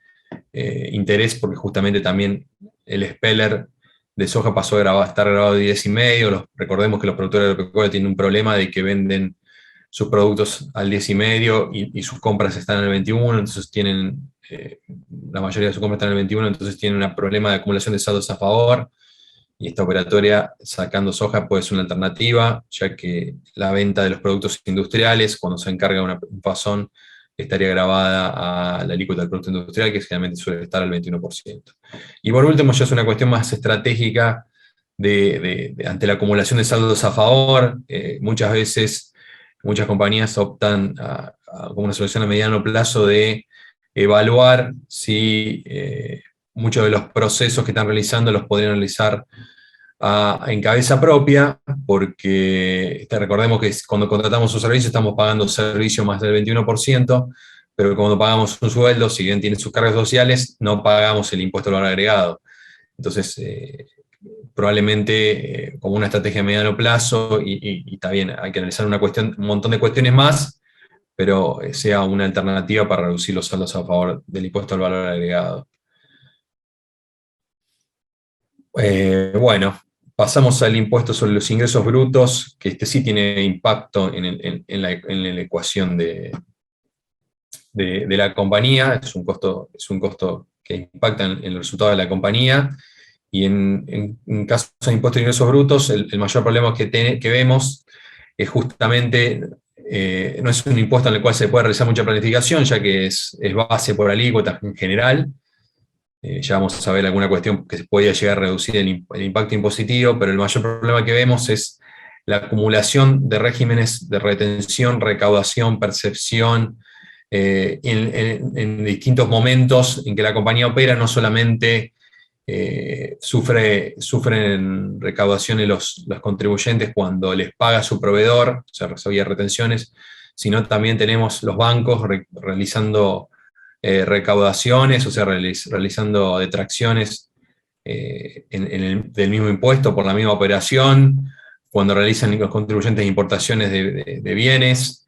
interés, porque justamente también el speller de soja pasó a estar grabado de 10,5. Recordemos que los productores agropecuarios tienen un problema de que venden sus productos al 10,5 y sus compras están en el 21, entonces tienen, la mayoría de sus compras están en el 21, entonces tienen un problema de acumulación de saldos a favor, y esta operatoria sacando soja puede ser una alternativa, ya que la venta de los productos industriales, cuando se encarga un pasón, estaría grabada a la alícuota del producto industrial, que generalmente suele estar al 21%. Y por último, ya es una cuestión más estratégica ante la acumulación de saldos a favor. Muchas veces, muchas compañías optan como una solución a mediano plazo de evaluar si muchos de los procesos que están realizando los podrían realizar en cabeza propia, porque recordemos que cuando contratamos un servicio estamos pagando servicio más del 21%, pero cuando pagamos un sueldo, si bien tiene sus cargas sociales, no pagamos el impuesto al valor agregado. Entonces, probablemente como una estrategia a mediano plazo, y está bien, hay que analizar un montón de cuestiones más, pero sea una alternativa para reducir los saldos a favor del impuesto al valor agregado. Bueno, pasamos al impuesto sobre los ingresos brutos, que este sí tiene impacto en la ecuación de la compañía. Es un costo que impacta en el resultado de la compañía, y en caso de impuesto de ingresos brutos, el mayor problema que vemos es justamente, no es un impuesto en el cual se puede realizar mucha planificación, ya que es base por alícuota en general. Ya vamos a ver alguna cuestión que se podría llegar a reducir el impacto impositivo, pero el mayor problema que vemos es la acumulación de regímenes de retención, recaudación, percepción, en distintos momentos en que la compañía opera. No solamente sufren recaudaciones los contribuyentes cuando les paga su proveedor, o sea, había retenciones, sino también tenemos los bancos realizando recaudaciones, o sea, realizando detracciones del mismo impuesto por la misma operación, cuando realizan los contribuyentes importaciones de bienes.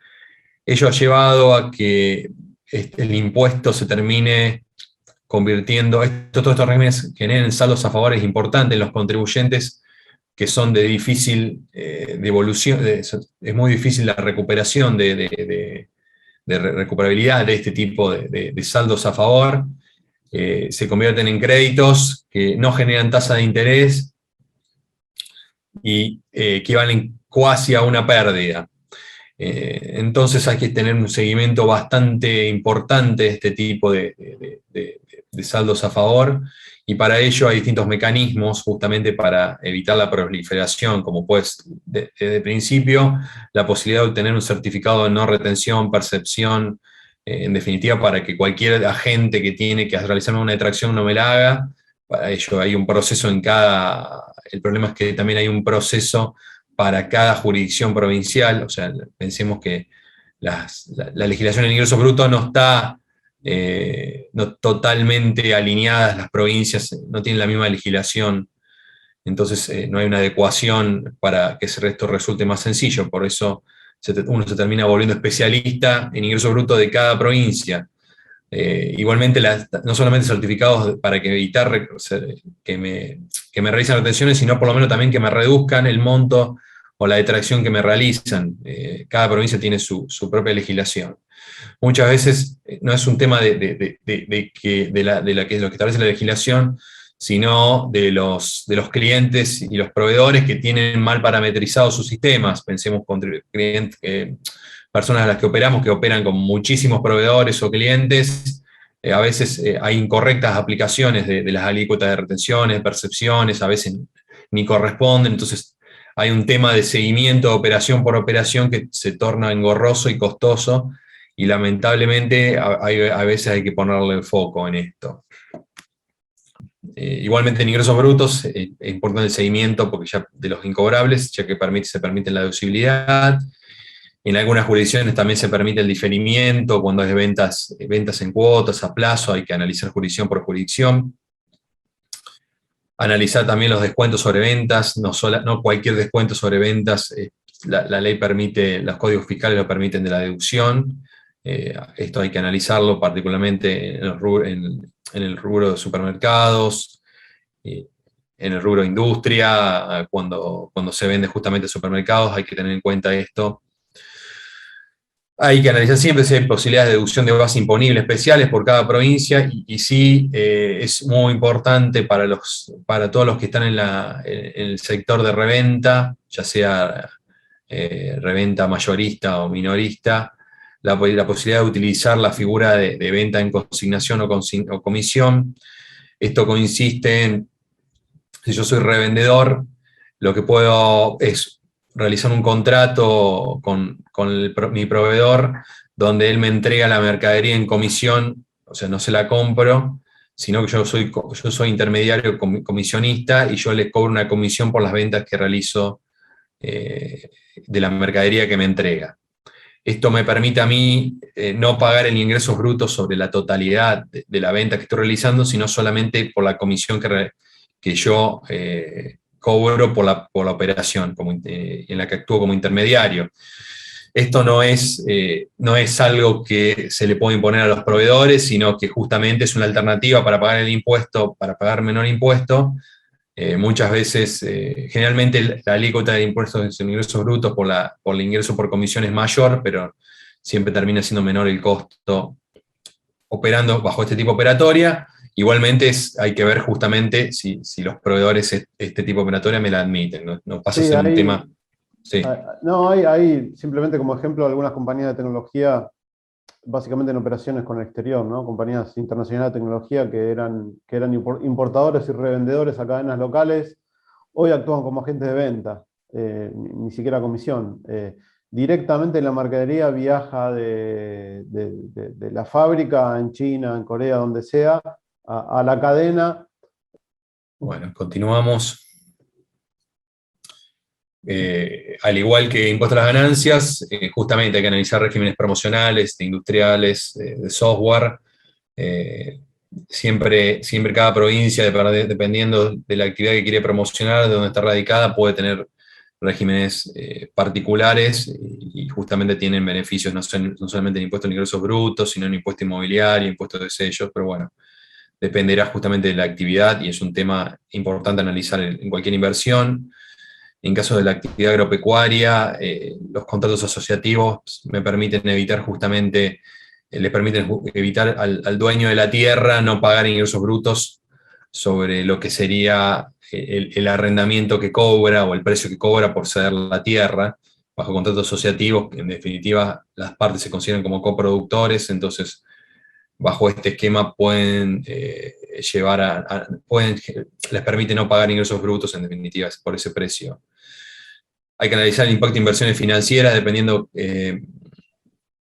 Ello ha llevado a que el impuesto se termine convirtiendo, todos estos regímenes generen saldos a favores importantes en los contribuyentes, que son de difícil devolución, es muy difícil la recuperación de recuperabilidad de este tipo de saldos a favor. Se convierten en créditos que no generan tasa de interés y equivalen casi a una pérdida. Entonces hay que tener un seguimiento bastante importante de este tipo de saldos a favor, y para ello hay distintos mecanismos justamente para evitar la proliferación, como pues desde el principio la posibilidad de obtener un certificado de no retención, percepción, en definitiva para que cualquier agente que tiene que realizar una detracción no me la haga. Para ello hay un proceso el problema es que también hay un proceso para cada jurisdicción provincial. O sea, pensemos que la legislación en ingresos brutos no está no totalmente alineadas, las provincias no tienen la misma legislación, entonces no hay una adecuación para que esto resulte más sencillo. Por eso uno se termina volviendo especialista en ingresos brutos de cada provincia. Igualmente, no solamente certificados para evitar que me realicen retenciones, sino por lo menos también que me reduzcan el monto o la detracción que me realizan. Cada provincia tiene su propia legislación. Muchas veces no es un tema de lo que establece la legislación, sino de los clientes y los proveedores que tienen mal parametrizados sus sistemas. Pensemos con clientes, personas a las que operan con muchísimos proveedores o clientes. A veces hay incorrectas aplicaciones de las alícuotas de retenciones, percepciones, a veces ni corresponden. Entonces hay un tema de seguimiento operación por operación que se torna engorroso y costoso, y lamentablemente a veces hay que ponerle el foco en esto. Igualmente en ingresos brutos es importante el seguimiento porque ya de los incobrables, ya que se permite la deducibilidad. En algunas jurisdicciones también se permite el diferimiento cuando hay ventas en cuotas a plazo. Hay que analizar jurisdicción por jurisdicción. Analizar también los descuentos sobre ventas, no cualquier descuento sobre ventas, la ley permite, los códigos fiscales lo permiten de la deducción. Esto hay que analizarlo particularmente en en el rubro de supermercados, en el rubro de industria, cuando se vende justamente supermercados, hay que tener en cuenta esto. Hay que analizar siempre si hay posibilidades de deducción de base imponible especiales por cada provincia, y sí, es muy importante para todos los que están en el sector de reventa, ya sea reventa mayorista o minorista, la posibilidad de utilizar la figura de venta en consignación o comisión. Esto consiste en, si yo soy revendedor, lo que puedo es realizar un contrato con mi proveedor, donde él me entrega la mercadería en comisión, o sea, no se la compro, sino que yo soy intermediario comisionista, y yo le cobro una comisión por las ventas que realizo de la mercadería que me entrega. Esto me permite a mí no pagar el ingresos brutos sobre la totalidad de la venta que estoy realizando, sino solamente por la comisión que yo cobro por la operación, en la que actúo como intermediario. Esto no es algo que se le puede imponer a los proveedores, sino que justamente es una alternativa para pagar el impuesto, para pagar menor impuesto. Muchas veces, generalmente la alícuota de impuestos en ingresos brutos por el ingreso por comisión es mayor, pero siempre termina siendo menor el costo operando bajo este tipo operatoria. Igualmente hay que ver justamente si los proveedores este tipo de operatoria me la admiten. No pasa a Sí, ser un tema. Sí. no, hay simplemente como ejemplo algunas compañías de tecnología, básicamente en operaciones con el exterior, ¿no? Compañías internacionales de tecnología que eran importadores y revendedores a cadenas locales, hoy actúan como agentes de venta, ni siquiera comisión. Directamente la mercadería viaja de la fábrica en China, en Corea, donde sea, a la cadena. Bueno, continuamos. Al igual que impuesto a las ganancias, justamente hay que analizar regímenes promocionales, de industriales, de software. Siempre cada provincia, dependiendo de la actividad que quiere promocionar, de donde está radicada, puede tener regímenes particulares, y justamente tienen beneficios no solamente en impuesto a ingresos brutos, sino en impuesto inmobiliario, impuesto de sellos, pero bueno, dependerá justamente de la actividad, y es un tema importante analizar en cualquier inversión. En caso de la actividad agropecuaria, los contratos asociativos me permiten evitar justamente, le permiten evitar al dueño de la tierra no pagar ingresos brutos sobre lo que sería el arrendamiento que cobra o el precio que cobra por ceder la tierra. Bajo contratos asociativos, en definitiva, las partes se consideran como coproductores, entonces bajo este esquema pueden les permite no pagar ingresos brutos, en definitiva, por ese precio. Hay que analizar el impacto de inversiones financieras, dependiendo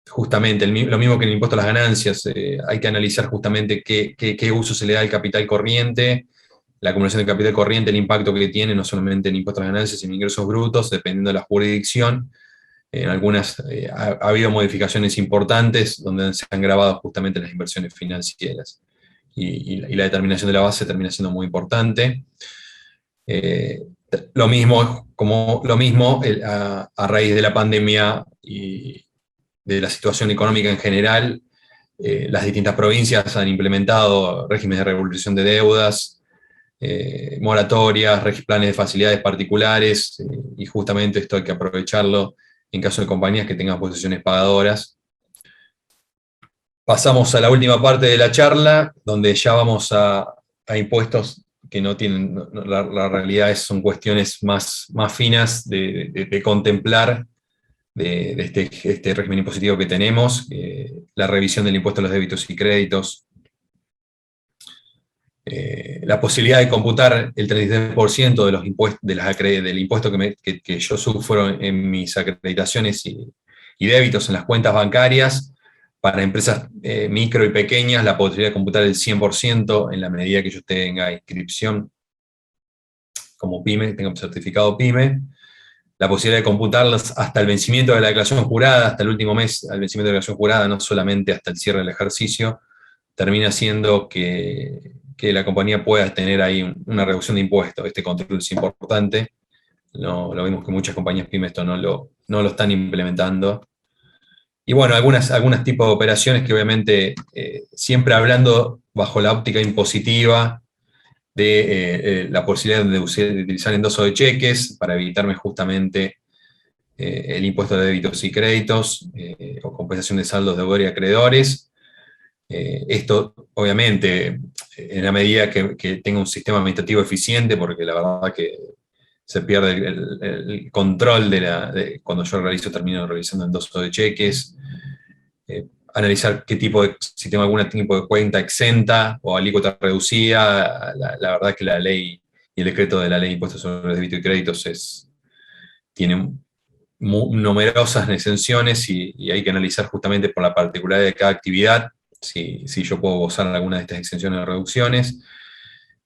justamente, lo mismo que en el impuesto a las ganancias, hay que analizar justamente qué uso se le da al capital corriente, la acumulación de capital corriente, el impacto que tiene, no solamente en impuesto a las ganancias, sino en ingresos brutos, dependiendo de la jurisdicción. En algunas ha habido modificaciones importantes donde se han grabado justamente las inversiones financieras. Y la determinación de la base termina siendo muy importante. Lo mismo a raíz de la pandemia y de la situación económica en general, las distintas provincias han implementado regímenes de regulación de deudas, moratorias, planes de facilidades particulares, y justamente esto hay que aprovecharlo en caso de compañías que tengan posiciones pagadoras. Pasamos a la última parte de la charla, donde ya vamos a impuestos que no tienen, la realidad son cuestiones más finas de contemplar de este régimen impositivo que tenemos, la revisión del impuesto a los débitos y créditos, la posibilidad de computar el 33% de los impuestos, del impuesto que yo sufro en mis acreditaciones y débitos en las cuentas bancarias. Para empresas micro y pequeñas, la posibilidad de computar el 100% en la medida que yo tenga inscripción como PYME, tenga un certificado PYME. La posibilidad de computarlas hasta el vencimiento de la declaración jurada, hasta el último mes al vencimiento de la declaración jurada, no solamente hasta el cierre del ejercicio, termina siendo que la compañía pueda tener ahí una reducción de impuestos. Este control es importante. Lo vimos que muchas compañías PYME esto no lo están implementando. Y bueno, algunas tipos de operaciones que obviamente, siempre hablando bajo la óptica impositiva de la posibilidad de utilizar endoso de cheques para evitarme justamente el impuesto de débitos y créditos, o compensación de saldos de deudor y acreedores. Esto, obviamente, en la medida que tenga un sistema administrativo eficiente, porque la verdad que se pierde el control cuando yo termino realizando endoso de cheques, analizar qué tipo si tengo algún tipo de cuenta exenta o alícuota reducida. La verdad es que la ley y el decreto de la ley de impuestos sobre débito y créditos tiene numerosas exenciones, y hay que analizar justamente por la particularidad de cada actividad si yo puedo gozar de alguna de estas exenciones o reducciones.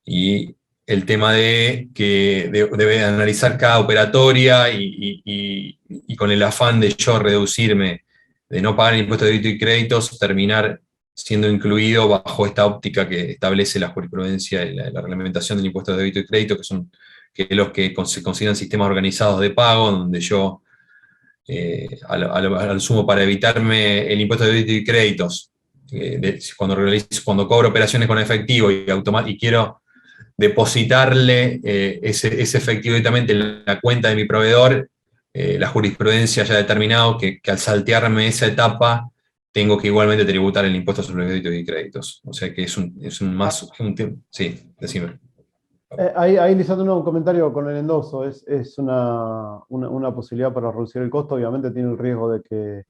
Y el tema de que debe analizar cada operatoria, y con el afán de yo reducirme, de no pagar el impuesto de débito y créditos, terminar siendo incluido bajo esta óptica que establece la jurisprudencia y la reglamentación del impuesto de débito y crédito, que son los que se consideran sistemas organizados de pago, donde yo, al sumo, para evitarme el impuesto de débito y créditos, cuando cobro operaciones con efectivo y quiero depositarle ese efectivo directamente en la cuenta de mi proveedor, la jurisprudencia ya ha determinado que al saltearme esa etapa tengo que igualmente tributar el impuesto sobre débitos y créditos. O sea que es un más... Sí, decime. Ahí, Lisandro, un comentario con el endoso. Es una posibilidad para reducir el costo. Obviamente tiene el riesgo de que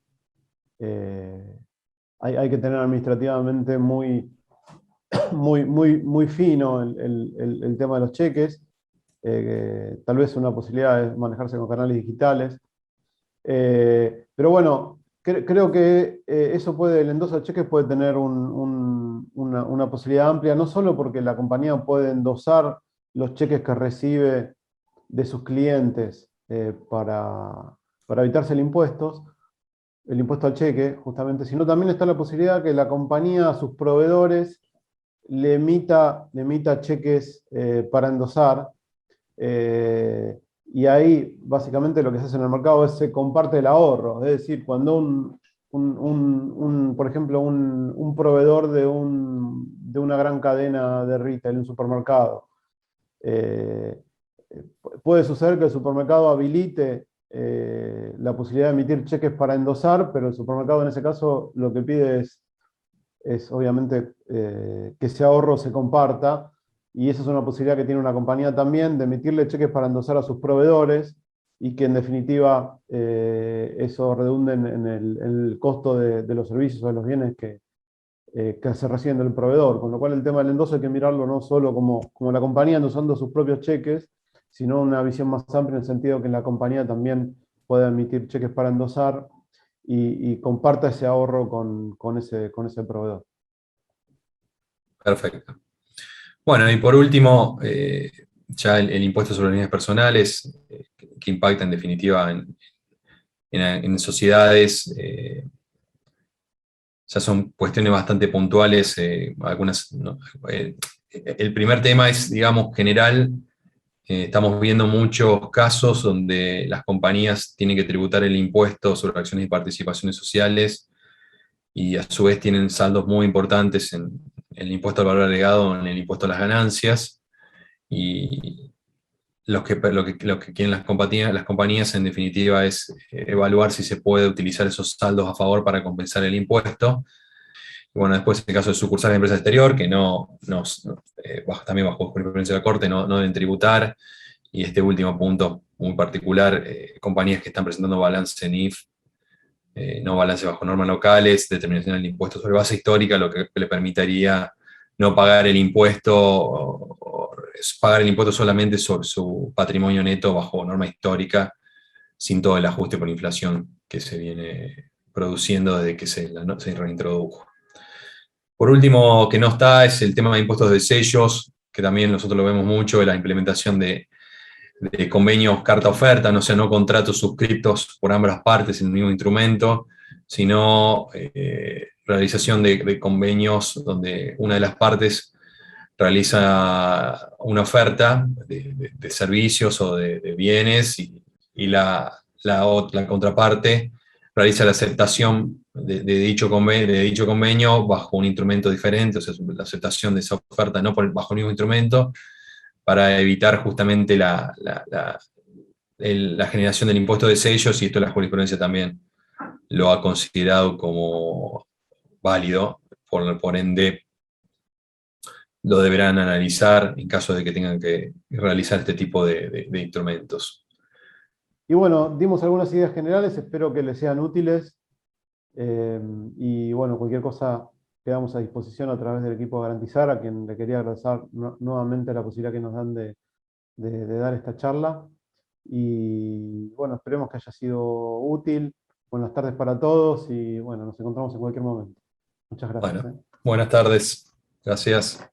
hay que tener administrativamente muy fino el tema de los cheques. Tal vez una posibilidad es manejarse con canales digitales. Pero bueno, creo que el endoso de cheques puede tener una posibilidad amplia, no solo porque la compañía puede endosar los cheques que recibe de sus clientes para evitarse el impuesto al cheque, justamente, sino también está la posibilidad que la compañía a sus proveedores le emita cheques para endosar, y ahí básicamente lo que se hace en el mercado es se comparte el ahorro. Es decir, cuando por ejemplo, un proveedor de una gran cadena de retail, un supermercado, puede suceder que el supermercado habilite la posibilidad de emitir cheques para endosar, pero el supermercado en ese caso lo que pide es obviamente que ese ahorro se comparta, y esa es una posibilidad que tiene una compañía también, de emitirle cheques para endosar a sus proveedores, y que en definitiva eso redunde en el costo de los servicios o de los bienes que se reciben del proveedor. Con lo cual el tema del endoso hay que mirarlo no solo como la compañía endosando sus propios cheques, sino una visión más amplia, en el sentido que la compañía también pueda emitir cheques para endosar y comparta ese ahorro con ese proveedor. Perfecto. Bueno, y por último, ya el impuesto sobre las bienes personales, que impacta en definitiva en sociedades. Ya son cuestiones bastante puntuales, algunas, ¿no? El primer tema es, digamos, general. Estamos viendo muchos casos donde las compañías tienen que tributar el impuesto sobre acciones y participaciones sociales, y a su vez tienen saldos muy importantes en el impuesto al valor agregado, en el impuesto a las ganancias, y lo que quieren las compañías en definitiva es evaluar si se puede utilizar esos saldos a favor para compensar el impuesto. Y bueno, después el caso de sucursales de empresa exterior, que también bajo jurisprudencia de la Corte no deben tributar. Y este último punto muy particular, compañías que están presentando balance NIF, no balance bajo normas locales, determinación del impuesto sobre base histórica, lo que le permitiría no pagar el impuesto, o pagar el impuesto solamente sobre su patrimonio neto bajo norma histórica, sin todo el ajuste por inflación que se viene produciendo desde que se reintrodujo. Por último, que no está, es el tema de impuestos de sellos, que también nosotros lo vemos mucho, de la implementación de convenios carta-oferta, no contratos suscritos por ambas partes en el mismo instrumento, sino realización de convenios donde una de las partes realiza una oferta de servicios o de bienes, y la contraparte realiza la aceptación de dicho convenio bajo un instrumento diferente, o sea, la aceptación de esa oferta no bajo el mismo instrumento, para evitar justamente la generación del impuesto de sellos, y esto la jurisprudencia también lo ha considerado como válido, por ende lo deberán analizar en caso de que tengan que realizar este tipo de instrumentos. Y bueno, dimos algunas ideas generales, espero que les sean útiles. Y bueno, cualquier cosa quedamos a disposición a través del equipo de Garantizar, a quien le quería agradecer nuevamente la posibilidad que nos dan de dar esta charla. Y bueno, esperemos que haya sido útil. Buenas tardes para todos y bueno, nos encontramos en cualquier momento. Muchas gracias. Bueno, buenas tardes. Gracias.